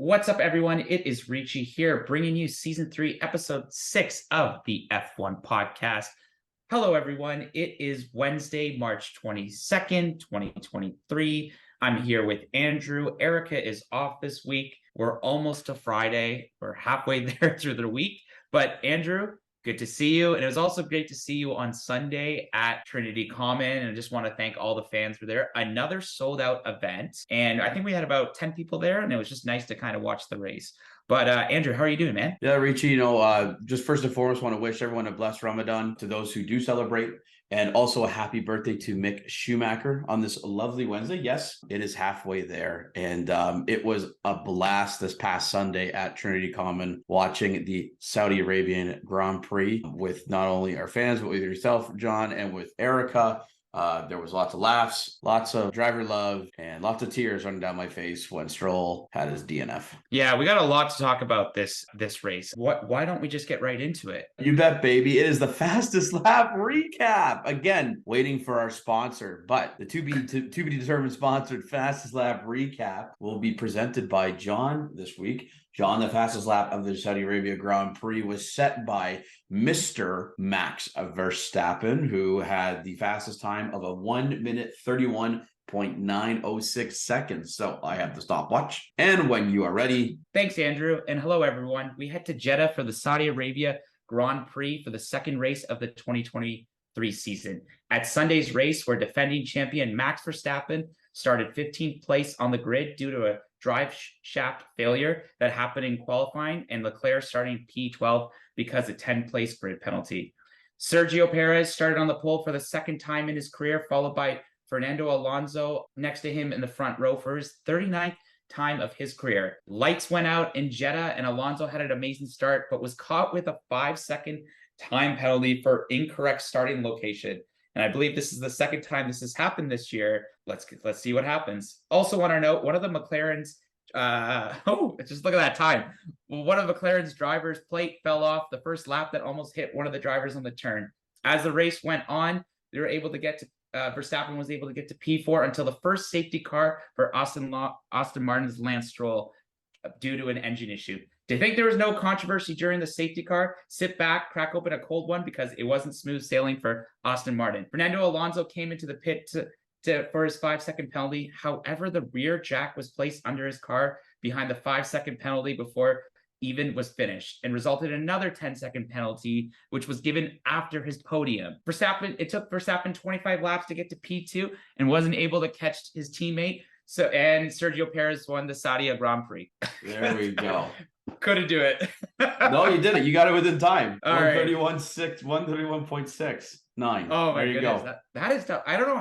What's up, everyone? It is Ricci here, bringing you season 3, episode 6 of the F1 podcast. Hello, everyone. It is Wednesday, March 22nd, 2023. I'm here with Andrew. Erica is off this week. We're almost to Friday. We're halfway there through the week. But Andrew, good to see you. And it was also great to see you on Sunday at Trinity Common. And I just want to thank all the fans for there. Another sold out event. And I think we had about 10 people there. And it was just nice to kind of watch the race. But Andrew, how are you doing, man? Yeah, Ricci, just first and foremost, want to wish everyone a blessed Ramadan to those who do celebrate. And also a happy birthday to Mick Schumacher on this lovely Wednesday. Yes, it is halfway there. And it was a blast this past Sunday at Trinity Common watching the Saudi Arabian Grand Prix with not only our fans, but with yourself, John, and with Erica. There was lots of laughs, lots of driver love, and lots of tears running down my face when Stroll had his DNF. Yeah, we got a lot to talk about this race. Why don't we just get right into it? You bet, baby. It is the fastest lap recap. Again, waiting for our sponsor, but the to be determined sponsored fastest lap recap will be presented by John this week. John, the fastest lap of the Saudi Arabia Grand Prix was set by Mr. Max Verstappen, who had the fastest time of a 1 minute 31.906 seconds. So I have the stopwatch. And when you are ready. Thanks, Andrew. And hello, everyone. We head to Jeddah for the Saudi Arabia Grand Prix for the second race of the 2023 season. At Sunday's race, where defending champion Max Verstappen started 15th place on the grid due to a drive shaft failure that happened in qualifying, and Leclerc starting P12 because of 10th-place grid penalty. Sergio Perez started on the pole for the second time in his career, followed by Fernando Alonso next to him in the front row for his 39th time of his career. Lights went out in Jeddah, and Alonso had an amazing start, but was caught with a 5-second time penalty for incorrect starting location. And I believe this is the second time this has happened this year. Let's see what happens. Also want to note, one of the McLaren's, just look at that time. One of McLaren's driver's plate fell off the first lap that almost hit one of the drivers on the turn. As the race went on, they were able to get to, Verstappen was able to get to P4 until the first safety car for Aston Martin's Lance Stroll due to an engine issue. Do you think there was no controversy during the safety car? Sit back, crack open a cold one because it wasn't smooth sailing for Aston Martin. Fernando Alonso came into the pit for his 5-second penalty. However, the rear jack was placed under his car behind the 5-second penalty before even was finished, and resulted in another 10-second penalty, which was given after his podium. It took Verstappen 25 laps to get to P2 and wasn't able to catch his teammate. And Sergio Perez won the Saudi Grand Prix. There we go. Couldn't do it. No, you did it. You got it within time. All right. 131.69. Oh my there you goodness. go. That is tough. I don't know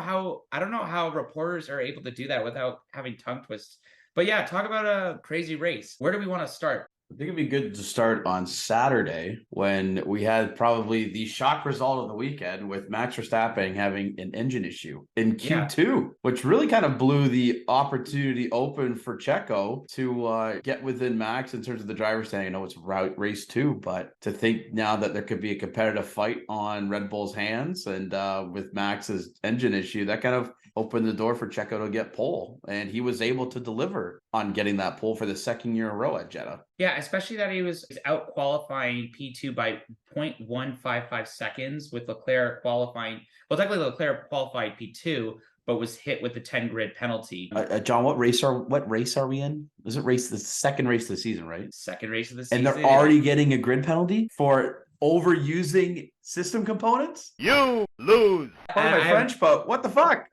how reporters are able to do that without having tongue twists. But yeah, talk about a crazy race. Where do we want to start? I think it'd be good to start on Saturday when we had probably the shock result of the weekend with Max Verstappen having an engine issue in Q2, which really kind of blew the opportunity open for Checo to get within Max in terms of the driver's standing. I know it's race 2, but to think now that there could be a competitive fight on Red Bull's hands and with Max's engine issue, that kind of opened the door for Checo to get pole, and he was able to deliver on getting that pole for the second year in a row at Jeddah. Yeah, especially that he was out qualifying P2 by 0.155 seconds with Leclerc qualifying. Well, technically Leclerc qualified P2, but was hit with the 10 grid penalty. John, what race are we in? Is it the second race of the season, right? Second race of the season. And they're already getting a grid penalty for overusing system components? You lose. Pardon my French, but what the fuck?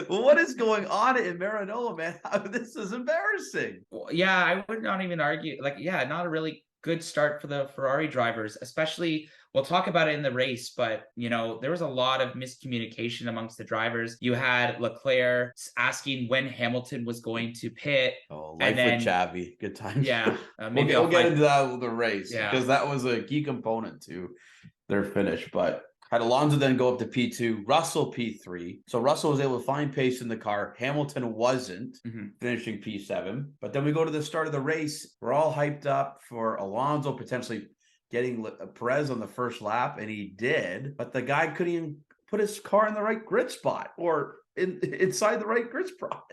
What is going on in Maranello, man? This is embarrassing. Yeah, I would not even argue. Not a really good start for the Ferrari drivers, especially. We'll talk about it in the race, but, there was a lot of miscommunication amongst the drivers. You had Leclerc asking when Hamilton was going to pit. Oh, life with Xavi. Good times. Yeah. Maybe we'll get into that with the race because that was a key component to their finish. But had Alonso then go up to P2, Russell P3. So Russell was able to find pace in the car. Hamilton wasn't, finishing P7. But then we go to the start of the race. We're all hyped up for Alonso potentially getting Perez on the first lap, and he did, but the guy couldn't even put his car in the right grid spot or inside the right grid spot.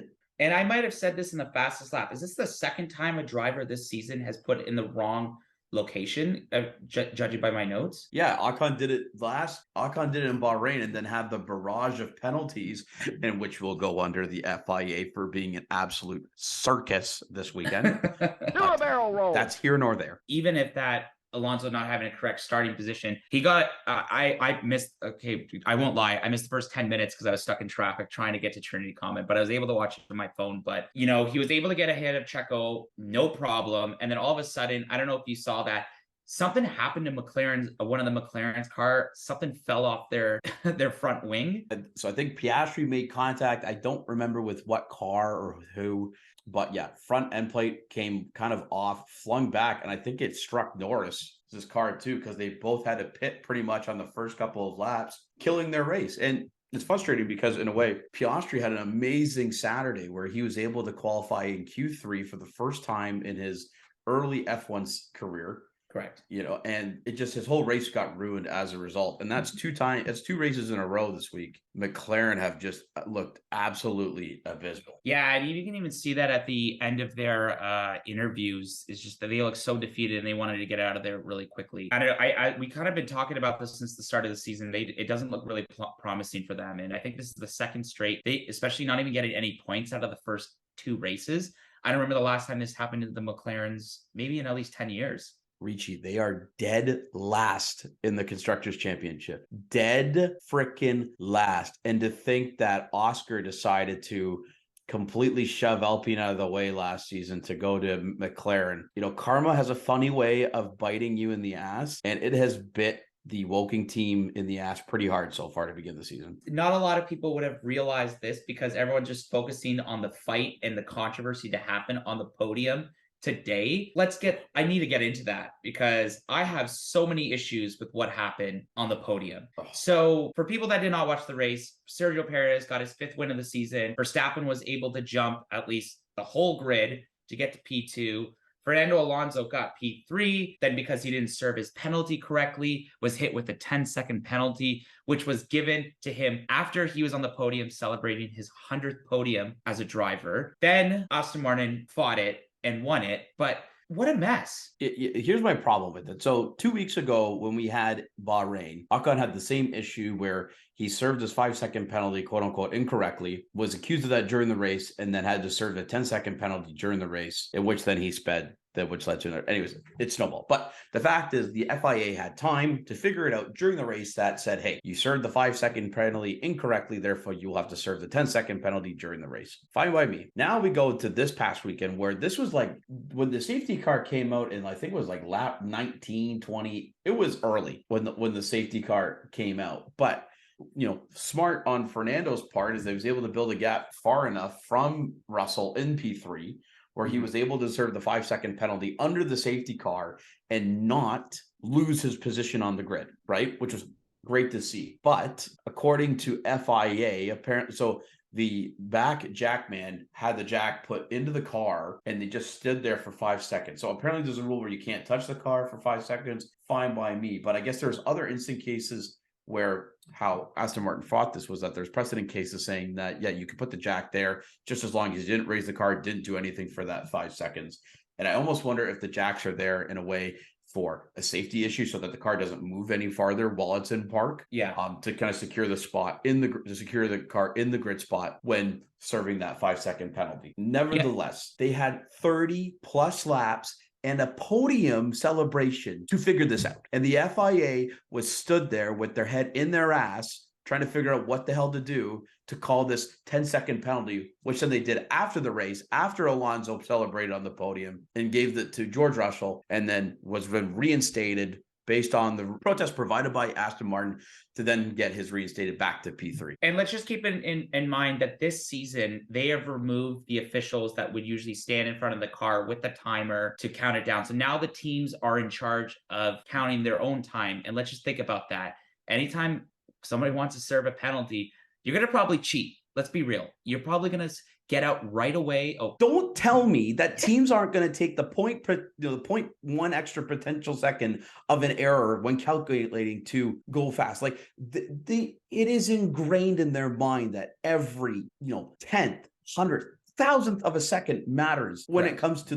And I might have said this in the fastest lap. Is this the second time a driver this season has put in the wrong location, judging by my notes? Yeah, Ocon did it in Bahrain and then had the barrage of penalties, in which will go under the FIA for being an absolute circus this weekend. Do a barrel roll. That's here nor there. Even if that Alonso not having a correct starting position, he got I missed, okay, I won't lie, I missed the first 10 minutes because I was stuck in traffic trying to get to Trinity Common, but I was able to watch it on my phone. But he was able to get ahead of Checo, no problem. And then all of a sudden, I don't know if you saw that, something happened to one of the McLaren's car. Something fell off their front wing. So I think Piastri made contact. I don't remember with what car or with who. But yeah, front end plate came kind of off, flung back, and I think it struck Norris's car too, because they both had to pit pretty much on the first couple of laps, killing their race. And it's frustrating because, in a way, Piastri had an amazing Saturday where he was able to qualify in Q3 for the first time in his early F1 career. Correct. And it just, his whole race got ruined as a result. And that's two races in a row this week. McLaren have just looked absolutely abysmal. Yeah, and you can even see that at the end of their interviews. It's just that they look so defeated and they wanted to get out of there really quickly. We kind of been talking about this since the start of the season. It doesn't look really promising for them. And I think this is the second straight, they especially not even getting any points out of the first two races. I don't remember the last time this happened to the McLarens, maybe in at least 10 years. Ricci, they are dead last in the Constructors' Championship. Dead freaking last. And to think that Oscar decided to completely shove Alpine out of the way last season to go to McLaren. Karma has a funny way of biting you in the ass, and it has bit the Woking team in the ass pretty hard so far to begin the season. Not a lot of people would have realized this because everyone's just focusing on the fight and the controversy to happen on the podium today. I need to get into that because I have so many issues with what happened on the podium. So for people that did not watch the race, Sergio Perez got his 5th win of the season. Verstappen was able to jump at least the whole grid to get to P2. Fernando Alonso got P3, then because he didn't serve his penalty correctly, was hit with a 10-second penalty, which was given to him after he was on the podium celebrating his 100th podium as a driver. Then Aston Martin fought it and won it, but what a mess. Here's my problem with it. So 2 weeks ago when we had Bahrain, Ocon had the same issue where he served his 5-second penalty, quote unquote, incorrectly, was accused of that during the race, and then had to serve a 10-second penalty during the race, in which then he sped, which led to another. Anyways, it snowballed. But the fact is, the FIA had time to figure it out during the race that said, hey, you served the 5-second penalty incorrectly, therefore you will have to serve the 10-second penalty during the race. Fine by me. Now we go to this past weekend where this was like when the safety car came out, and I think it was like lap 19, 20. It was early when the safety car came out. But smart on Fernando's part is that he was able to build a gap far enough from Russell in P3 where he was able to serve the 5-second penalty under the safety car and not lose his position on the grid, right? Which was great to see. But according to FIA, apparently, so the back jackman had the jack put into the car and they just stood there for 5 seconds. So apparently there's a rule where you can't touch the car for 5 seconds. Fine by me. But I guess there's other instant cases where how Aston Martin fought this was that there's precedent cases saying that, yeah, you could put the jack there just as long as you didn't raise the car, didn't do anything for that 5 seconds. And I almost wonder if the jacks are there in a way for a safety issue so that the car doesn't move any farther while it's in park. Yeah. To kind of secure the spot to secure the car in the grid spot when serving that 5-second penalty. Nevertheless, they had 30 plus laps and a podium celebration to figure this out. And the FIA was stood there with their head in their ass trying to figure out what the hell to do to call this 10-second penalty, which then they did after the race, after Alonso celebrated on the podium and gave it to George Russell, and then was then reinstated based on the protest provided by Aston Martin to then get his reinstated back to P3. And let's just keep in mind that this season, they have removed the officials that would usually stand in front of the car with the timer to count it down. So now the teams are in charge of counting their own time. And let's just think about that. Anytime somebody wants to serve a penalty, you're going to probably cheat. Let's be real. You're probably going to get out right away. Oh, don't tell me that teams aren't going to take the 0.1 extra potential second of an error when calculating to go fast. Like it is ingrained in their mind that every 10th, 100th, thousandth of a second matters when it comes to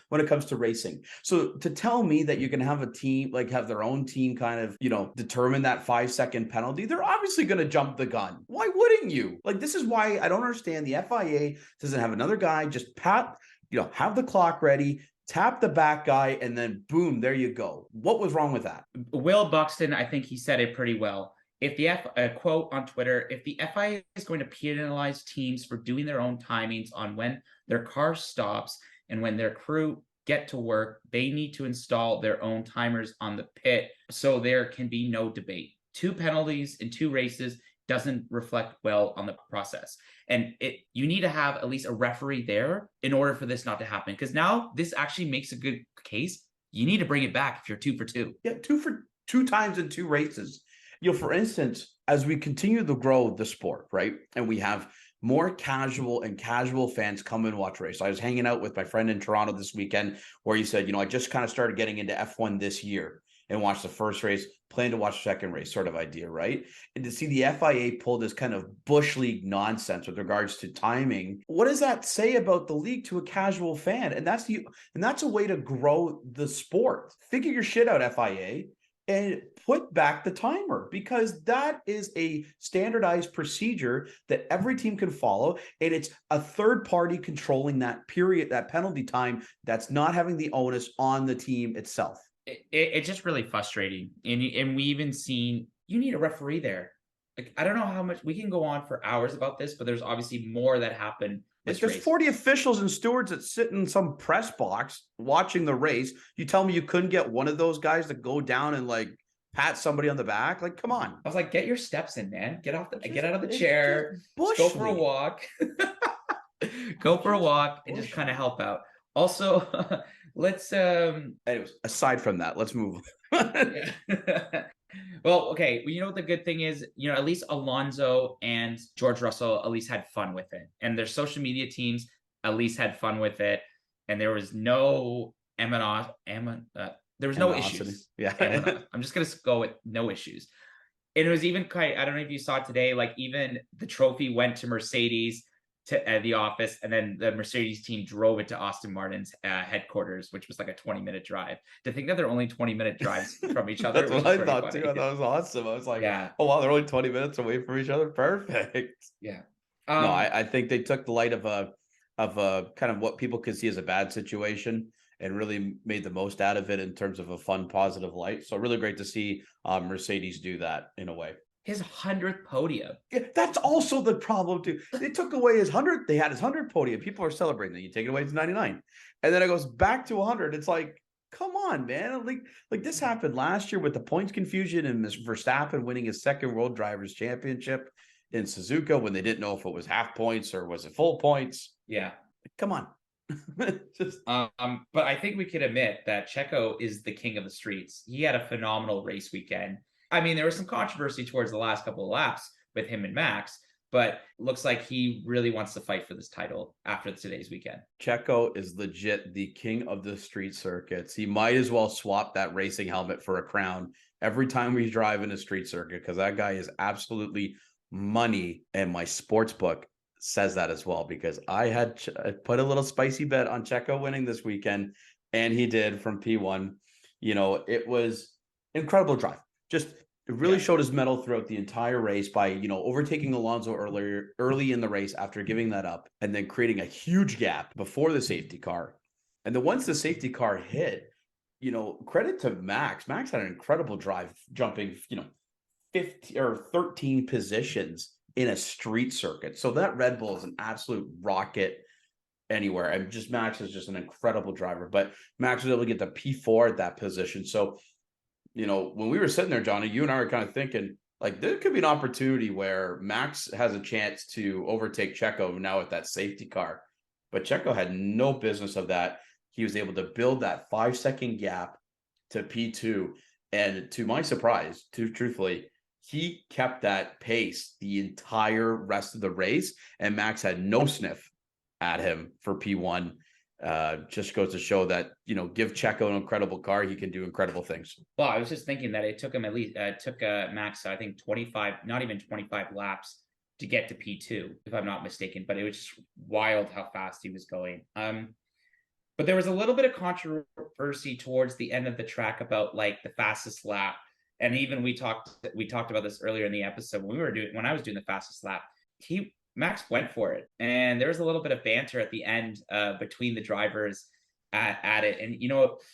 when it comes to racing. So to tell me that you can have a team, like have their own team kind of, determine that 5-second penalty, they're obviously going to jump the gun. Why wouldn't you? Like, this is why I don't understand. The FIA doesn't have another guy just have the clock ready, tap the back guy, and then boom, there you go. What was wrong with that? Will Buxton, I think he said it pretty well. If the quote on Twitter, if the FIA is going to penalize teams for doing their own timings on when their car stops and when their crew get to work, they need to install their own timers on the pit so there can be no debate. 2 penalties in 2 races doesn't reflect well on the process. And you need to have at least a referee there in order for this not to happen. Because now this actually makes a good case. You need to bring it back if you're 2 for 2. Yeah, 2 times in 2 races. For instance, as we continue to grow the sport, right? And we have more casual fans come and watch race. I was hanging out with my friend in Toronto this weekend where he said, I just kind of started getting into F1 this year and watched the first race, plan to watch the second race sort of idea, right? And to see the FIA pull this kind of Bush League nonsense with regards to timing, what does that say about the league to a casual fan? And that's a way to grow the sport. Figure your shit out, FIA, and put back the timer, because that is a standardized procedure that every team can follow. And it's a third party controlling that period, that penalty time, that's not having the onus on the team itself. It's just really frustrating. And we even seen, you need a referee there. Like, I don't know how much we can go on for hours about this, but there's obviously more that happened. There's 40 officials and stewards that sit in some press box watching the race. You tell me you couldn't get one of those guys to go down and pat somebody on the back? Like, come on. I was like, get your steps in, man. Get out of the chair. Go for a walk. Go for a walk and just kind of help out. Also, let's anyways, aside from that, let's move on. Well, okay. Well, you know what the good thing is? At least Alonso and George Russell at least had fun with it. And their social media teams at least had fun with it. And there was no there was no issues. Yeah. I'm just going to go with no issues. And it was even I don't know if you saw it today, like even the trophy went to Mercedes to the office, and then the Mercedes team drove it to Aston Martin's headquarters, which was like a 20-minute drive. To think that they're only 20-minute drives from each other. That's what I thought too. I thought it was awesome. I was like, yeah. Oh wow, they're only 20 minutes away from each other. Perfect. Yeah. No, I think they took the light of a kind of what people could see as a bad situation and really made the most out of it in terms of a fun, positive light. So really great to see Mercedes do that in a way. His 100th podium. Yeah, that's also the problem too. They took away his 100th. They had his 100th podium. People are celebrating that. You take it away to 99, and then it goes back to 100. It's like, come on, man. Like this happened last year with the points confusion and Verstappen winning his 2nd World Drivers' Championship in Suzuka when they didn't know if it was half points or was it full points. Yeah, come on. But I think we could admit that Checo is the king of the streets. He had a phenomenal race weekend. I mean, there was some controversy towards the last couple of laps with him and Max, but looks like he really wants to fight for this title after today's weekend. Checo is legit the king of the street circuits. He might as well swap that racing helmet for a crown every time we drive in a street circuit, because that guy is absolutely money. And my sports book says that as well, because I put a little spicy bet on Checo winning this weekend, and he did from P1. It was incredible drive. It really showed his mettle throughout the entire race by, overtaking Alonso early in the race after giving that up, and then creating a huge gap before the safety car. And then once the safety car hit, credit to Max. Max had an incredible drive, jumping, 15 or 13 positions in a street circuit. So that Red Bull is an absolute rocket anywhere. And Max is just an incredible driver, but Max was able to get the P4 at that position. So, when we were sitting there, Johnny, you and I were kind of thinking, like, there could be an opportunity where Max has a chance to overtake Checo now with that safety car. But Checo had no business of that. He was able to build that 5-second gap to P2. And to my surprise, truthfully, he kept that pace the entire rest of the race. And Max had no sniff at him for P1. Just goes to show that, give Checo an incredible car, he can do incredible things. Well, I was just thinking that it took him Max, I think 25, not even 25 laps to get to P2, if I'm not mistaken. But it was just wild how fast he was going. But there was a little bit of controversy towards the end of the track about like the fastest lap. And even we talked about this earlier in the episode when I was doing the fastest lap. Max went for it, and there was a little bit of banter at the end between the drivers at it. And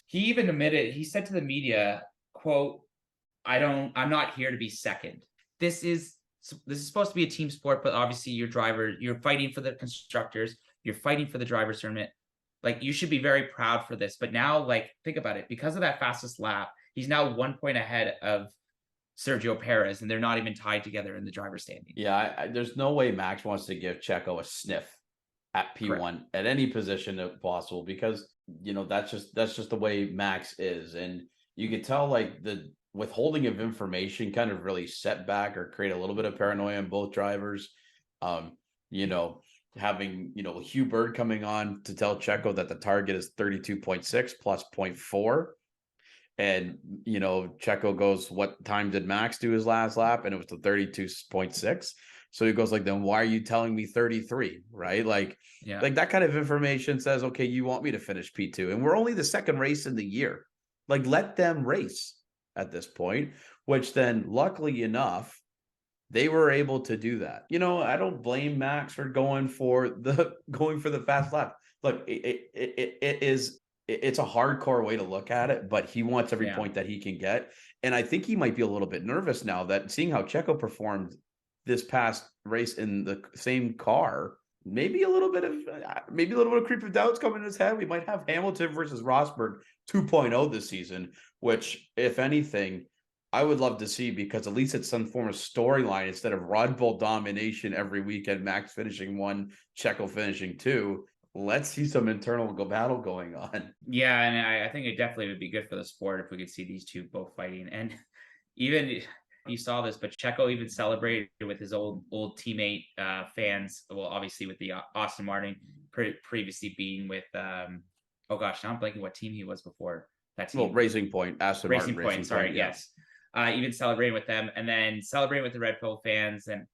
he even admitted, he said to the media, quote, I'm not here to be second. This is supposed to be a team sport, but obviously you're fighting for the constructors, you're fighting for the drivers tournament. Like, you should be very proud for this. But now, like, think about it. Because of that fastest lap, he's now 1 point ahead of Sergio Perez, and they're not even tied together in the driver's standing. Yeah, there's no way Max wants to give Checo a sniff at P1 Correct. At any position if possible, because that's just the way Max is. And you could tell like the withholding of information kind of really set back or create a little bit of paranoia in both drivers. Having Hugh Bird coming on to tell Checo that the target is 32.6 plus 0.4. And Checo goes, what time did Max do his last lap? And it was the 32.6. So he goes like, then why are you telling me 33? Right? Like, yeah, like that kind of information says, okay, you want me to finish P2, and we're only the second race in the year. Like, let them race at this point, which then luckily enough, they were able to do that. I don't blame Max for going for the fast lap. Look, it's a hardcore way to look at it, but he wants every point that he can get. And I think he might be a little bit nervous now that seeing how Checo performed this past race in the same car, maybe a little bit of creep of doubts coming in his head. We might have Hamilton versus Rosberg 2.0 this season, which, if anything, I would love to see, because at least it's some form of storyline instead of Red Bull domination every weekend, Max finishing 1, Checo finishing 2. Let's see some internal battle going on. Yeah, and I think it definitely would be good for the sport if we could see these two both fighting. And even you saw this, but Checo even celebrated with his old teammate fans. Well, obviously with the Aston Martin, previously being with oh gosh, now I'm blanking what team he was before that team. Well, Racing Point, Aston Martin. Racing Point, sorry, yeah. Yes. Even celebrating with them, and then celebrating with the Red Bull fans. And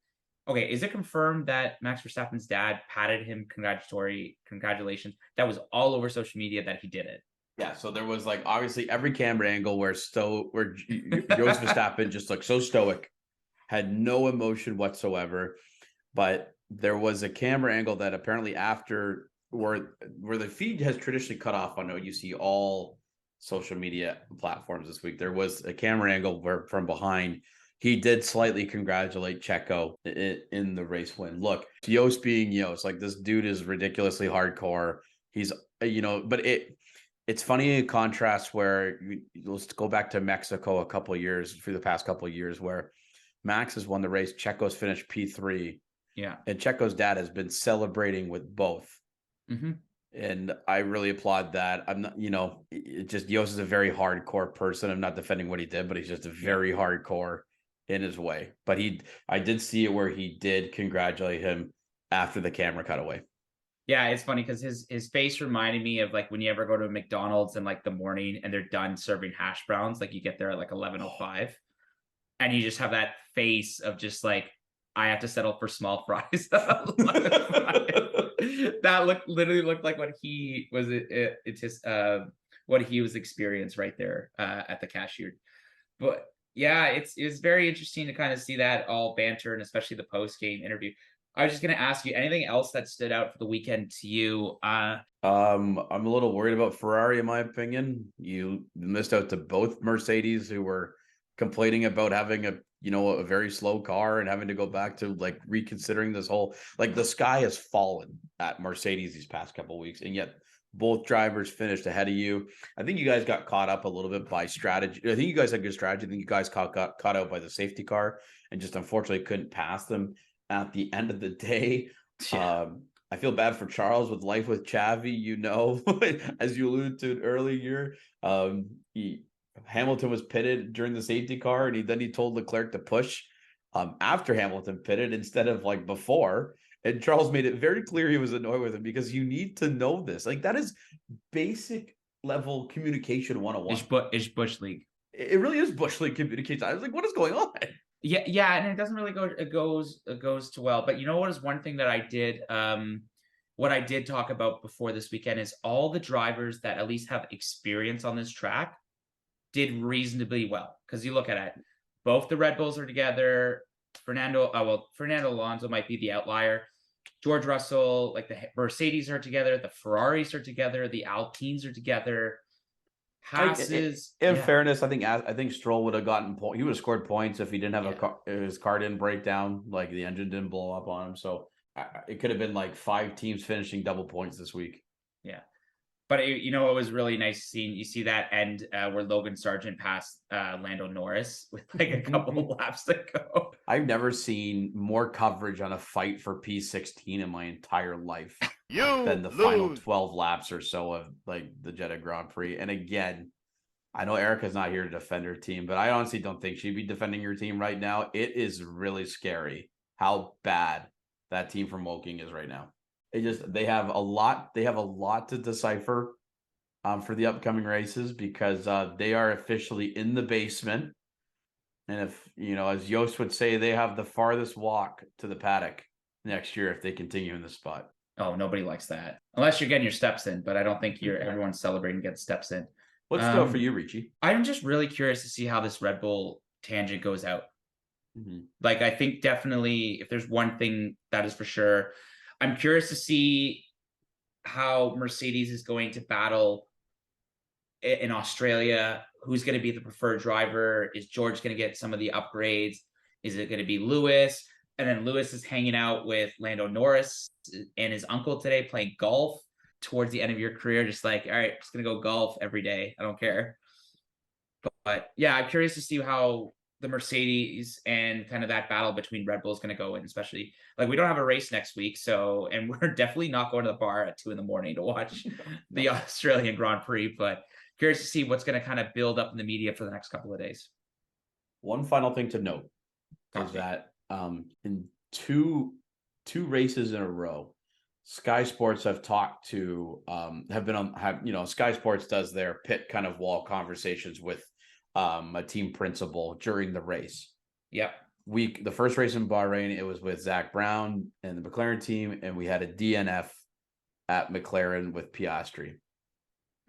okay, is it confirmed that Max Verstappen's dad patted him congratulations? That was all over social media that he did it. Yeah, so there was like obviously every camera angle where Jos Verstappen just looked so stoic, had no emotion whatsoever. But there was a camera angle that apparently after where the feed has traditionally cut off on you see all social media platforms this week. There was a camera angle where from behind he did slightly congratulate Checo in the race win. Look, Yost being Yost, like this dude is ridiculously hardcore. He's, but it's funny in contrast where let's go back to Mexico for the past couple of years where Max has won the race. Checo's finished P3. Yeah. And Checo's dad has been celebrating with both. Mm-hmm. And I really applaud that. I'm not, Yost is a very hardcore person. I'm not defending what he did, but he's just a very hardcore in his way. But I did see it where he did congratulate him after the camera cut away. Yeah, it's funny because his face reminded me of like when you ever go to a McDonald's in like the morning and they're done serving hash browns, like you get there at like 11:05, and you just have that face of just like, I have to settle for small fries. That literally looked like what he was. It's just what he was experienced right there at the cashier. But yeah, it's very interesting to kind of see that all banter, and especially the post game interview. I was just going to ask you, anything else that stood out for the weekend to you? I'm a little worried about Ferrari, in my opinion. You missed out to both Mercedes, who were complaining about having a very slow car and having to go back to like reconsidering this whole, like the sky has fallen at Mercedes these past couple of weeks, and yet both drivers finished ahead of you. I think you guys got caught up a little bit by strategy. I think you guys had good strategy. I think you guys got caught out by the safety car and just unfortunately couldn't pass them at the end of the day. Yeah. I feel bad for Charles with life with Xavi, as you alluded to earlier. Hamilton was pitted during the safety car, and he told Leclerc to push after Hamilton pitted instead of like before. And Charles made it very clear he was annoyed with him, because you need to know this. Like, that is basic level communication 101. It's Bush League. It really is Bush League communication. I was like, what is going on? Yeah, and it doesn't really goes too well. But you know what is one thing that what I did talk about before this weekend is all the drivers that at least have experience on this track did reasonably well. Because you look at it, both the Red Bulls are together. Fernando Alonso might be the outlier. George Russell, like the Mercedes are together, the Ferraris are together, the Alpines are together. Haas's, in fairness, I think Stroll would have gotten he would have scored points if he didn't have his car didn't break down, like the engine didn't blow up on him. So it could have been like 5 teams finishing double points this week. Yeah. But it was really nice seeing you see that end where Logan Sargent passed Lando Norris with like a couple of laps to go. I've never seen more coverage on a fight for P16 in my entire life than the final 12 laps or so of like the Jeddah Grand Prix. And again, I know Erica's not here to defend her team, but I honestly don't think she'd be defending your team right now. It is really scary how bad that team from Woking is right now. They have a lot to decipher for the upcoming races because they are officially in the basement. And if, as Yost would say, they have the farthest walk to the paddock next year if they continue in the spot. Oh, nobody likes that. Unless you're getting your steps in, but I don't think everyone's celebrating getting steps in. What's still for you, Ricci? I'm just really curious to see how this Red Bull tangent goes out. Mm-hmm. Like, I think definitely if there's one thing that is for sure, I'm curious to see how Mercedes is going to battle in Australia. Who's going to be the preferred driver? Is George going to get some of the upgrades? Is it going to be Lewis? And then Lewis is hanging out with Lando Norris and his uncle today playing golf towards the end of your career. Just like, all right, just going to go golf every day. I don't care. But yeah, I'm curious to see how the Mercedes and kind of that battle between Red Bull is going to go in, especially like we don't have a race next week. So, and we're definitely not going to the bar at 2 a.m. to watch the Australian Grand Prix, but curious to see what's going to kind of build up in the media for the next couple of days. One final thing to note is that in two races in a row, Sky Sports have talked to Sky Sports does their pit kind of wall conversations with a team principal during the race. Yep. The first race in Bahrain, it was with Zach Brown and the McLaren team, and we had a DNF at McLaren with Piastri.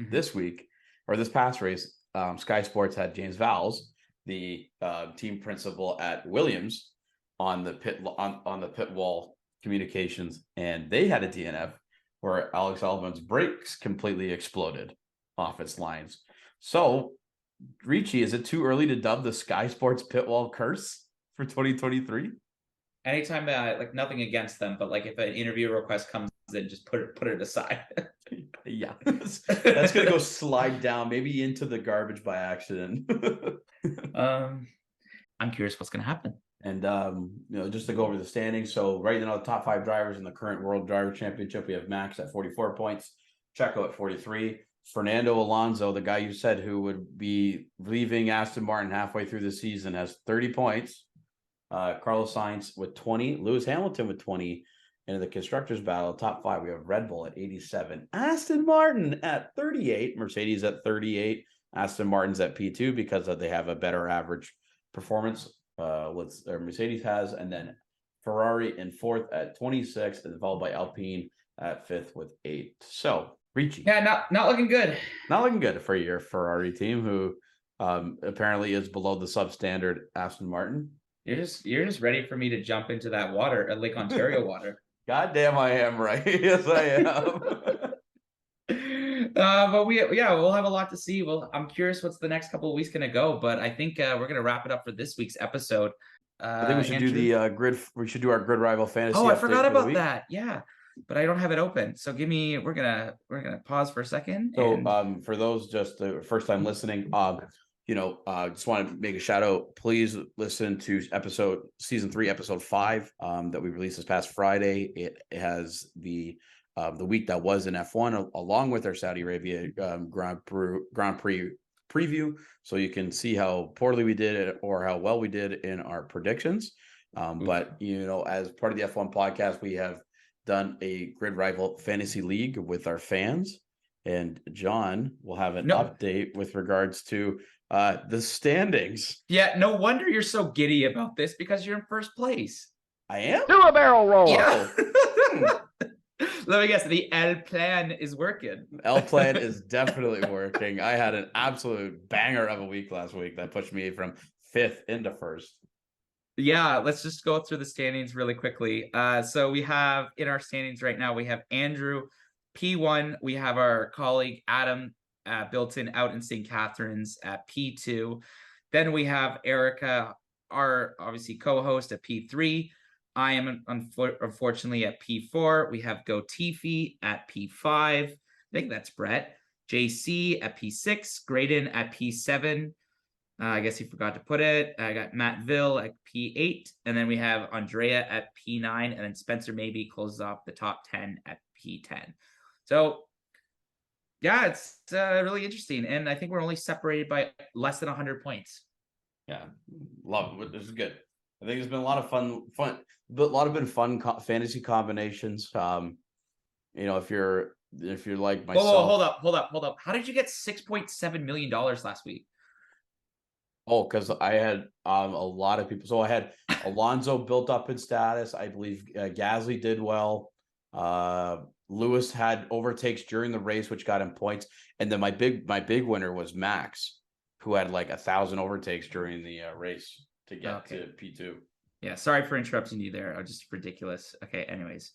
Mm-hmm. This past race, Sky Sports had James Vowles, the team principal at Williams, on the pit wall communications, and they had a DNF where Alex Albon's brakes completely exploded off its lines. So, Ricci, is it too early to dub the Sky Sports pit wall curse for 2023? Anytime, like nothing against them, but like if an interview request comes in, just put it aside. Yeah, that's gonna go slide down, maybe into the garbage by accident. I'm curious what's gonna happen. And just to go over the standings. So right now, the top 5 drivers in the current World Driver Championship, we have Max at 44 points, Checo at 43, Fernando Alonso, the guy you said who would be leaving Aston Martin halfway through the season, has 30 points. Carlos Sainz with 20, Lewis Hamilton with 20. And in the constructors battle, top 5, we have Red Bull at 87, Aston Martin at 38, Mercedes at 38, Aston Martin's at P2 because they have a better average performance. Mercedes has, and then Ferrari in 4th at 26, and followed by Alpine at 5th with 8. So, Ricci. Yeah, not looking good. Not looking good for your Ferrari team, who apparently is below the substandard Aston Martin. You're just ready for me to jump into that water, Lake Ontario water. God damn, I am right. Yes, I am. But we'll have a lot to see. Well, I'm curious what's the next couple of weeks going to go, but I think we're going to wrap it up for this week's episode. I think we should do the grid. We should do our grid rival fantasy. Oh, I forgot about that. Yeah, but I don't have it open. So we're gonna pause for a second. So for those just the first time listening, just want to make a shout out. Please listen to season 3, episode 5 that we released this past Friday. It has the week that was in F1 along with our Saudi Arabia Grand Prix preview, so you can see how poorly we did or how well we did in our predictions. But as part of the F1 podcast, we have done a grid rival fantasy league with our fans, and John will have an update with regards to The standings. Yeah, no wonder you're so giddy about this because you're in first place. I am? Do a barrel roll. Yeah. Let me guess, the L plan is working. L plan is definitely working. I had an absolute banger of a week last week that pushed me from 5th into 1st. Yeah, let's just go through the standings really quickly. So we have in our standings right now, we have Andrew, P1. We have our colleague Adam Bilton out in St. Catharines at P2. Then we have Erica, our obviously co-host at P3. I am unfortunately at P4. We have Gotifi at P5. I think that's Brett. JC at P6. Graydon at P7. I guess he forgot to put it. I got Matt Ville at P8. And then we have Andrea at P9. And then Spencer maybe closes off the top 10 at P10. So, yeah, it's really interesting. And I think we're only separated by less than 100 points. Yeah, love it. This is good. I think it's been a lot of fun, but a lot of fun fantasy combinations. If you're like myself. Whoa, hold up. How did you get $6.7 million last week? Oh, because I had a lot of people. So I had Alonso built up in status. I believe Gasly did well. Lewis had overtakes during the race, which got him points. And then my big winner was Max, who had like 1,000 overtakes during the race to get to P2. Yeah, sorry for interrupting you there. Just ridiculous. Okay, anyways.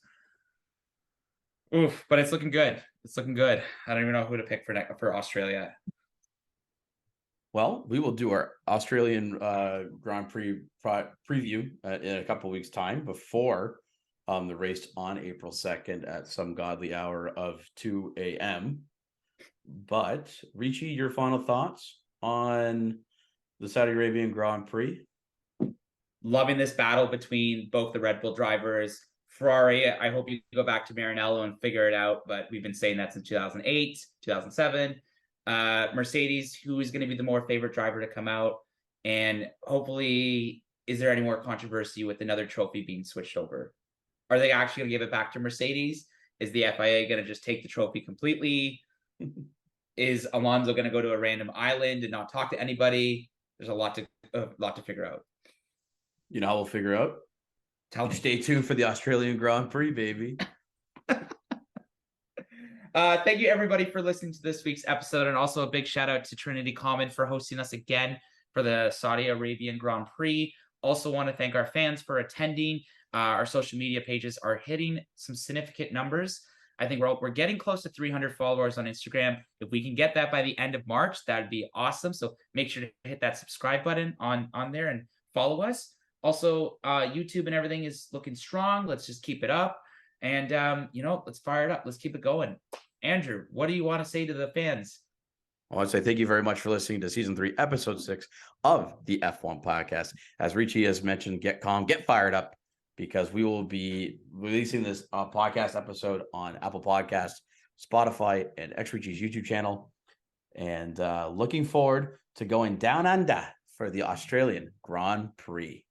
Oof, but it's looking good. It's looking good. I don't even know who to pick for Australia. Well, we will do our Australian Grand Prix preview in a couple of weeks' time before the race on April 2nd at some godly hour of 2 a.m. But, Richie, your final thoughts on the Saudi Arabian Grand Prix? Loving this battle between both the Red Bull drivers. Ferrari, I hope you go back to Maranello and figure it out, but we've been saying that since 2008, 2007. Mercedes, who is going to be the more favorite driver to come out, and hopefully, is there any more controversy with another trophy being switched over? Are they actually going to give it back to Mercedes? Is the FIA going to just take the trophy completely? Is Alonso going to go to a random island and not talk to anybody? There's a lot to figure out. You know how we'll figure out? Tell me. Stay tuned for the Australian Grand Prix, baby. Thank you, everybody, for listening to this week's episode. And also a big shout out to Trinity Common for hosting us again for the Saudi Arabian Grand Prix. Also want to thank our fans for attending. Our social media pages are hitting some significant numbers. I think we're getting close to 300 followers on Instagram. If we can get that by the end of March, that'd be awesome. So make sure to hit that subscribe button on there and follow us. Also, YouTube and everything is looking strong. Let's just keep it up. And, let's fire it up. Let's keep it going. Andrew, what do you want to say to the fans? I want to say thank you very much for listening to Season 3, Episode 6 of the F1 Podcast. As Richie has mentioned, get calm, get fired up, because we will be releasing this podcast episode on Apple Podcasts, Spotify, and XRichie's YouTube channel. And looking forward to going down under for the Australian Grand Prix.